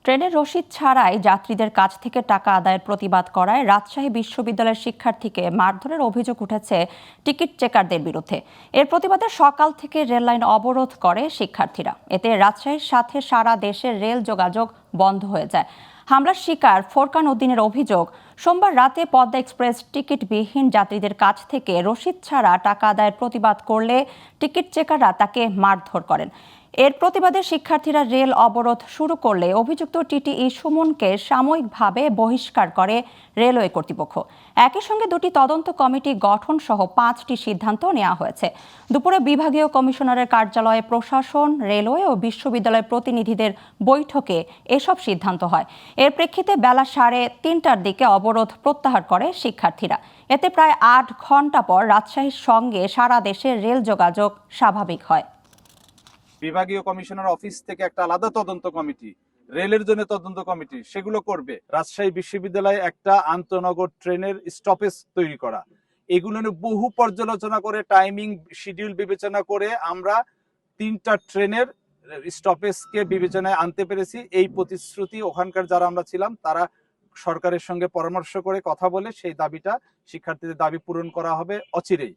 ট্রেনের রসিদ ছাড়াই যাত্রীদের কাছ থেকে টাকা আদায়ের প্রতিবাদ করায় রাজশাহী বিশ্ববিদ্যালয়ের শিক্ষার্থীকে মারধরের অভিযোগ উঠেছে টিকিট চেকারদের বিরুদ্ধে। এর প্রতিবাদে সকাল থেকে রেললাইন অবরোধ করে শিক্ষার্থীরা। এতে রাজশাহীর সাথে সারা দেশের রেল যোগাযোগ বন্ধ হয়ে যায়। হামলার শিকার ফোরকান উদ্দিনের অভিযোগ, সোমবার রাতে পদ্মা এক্সপ্রেস টিকিটবিহীন যাত্রীদের কাছ থেকে রসিদ ছাড়া টাকা আদায়ের প্রতিবাদ করলে টিকিট চেকাররা তাকে মারধর করেন। এর প্রতিবাদে শিক্ষার্থীরা রেল অবরোধ শুরু করলে অভিযুক্ত টিটিই সুমনকে সাময়িকভাবে বহিষ্কার করে রেলওয়ে কর্তৃপক্ষ। একই সঙ্গে দুটি তদন্ত কমিটি গঠন সহ 5টি সিদ্ধান্ত নেওয়া হয়েছে। দুপুরে বিভাগীয় কমিশনারের কার্যালয়ে প্রশাসন, রেলওয়ে ও বিশ্ববিদ্যালয়ের প্রতিনিধিদের বৈঠকে এসব সিদ্ধান্ত হয়। এর প্রেক্ষিতে বেলা 3:30টার দিকে অবরোধ প্রত্যাহার করে শিক্ষার্থীরা। এতে প্রায় 8 ঘন্টা পর রাজশাহীর সঙ্গে সারা দেশের রেল যোগাযোগ স্বাভাবিক হয়। বিভাগীয় কমিশনার অফিস থেকে একটা আলাদা তদন্ত কমিটি, রেলের জন্য তদন্ত কমিটি, সেগুলো করবে। রাজশাহী বিশ্ববিদ্যালয়ে একটা আন্তনগর ট্রেনের স্টপেজ তৈরি করা, এগুলো নিয়ে বহু পর্যালোচনা করে টাইমিং শিডিউল বিবেচনা করে আমরা 3টা ট্রেনের স্টপেজকে বিবেচনায় আনতে পেরেছি। এই প্রতিশ্রুতি ওখানকার যারা আমরা ছিলাম তারা সরকারের সঙ্গে পরামর্শ করে কথা বলে সেই দাবিটা, শিক্ষার্থীদের দাবি পূরণ করা হবে অচিরেই।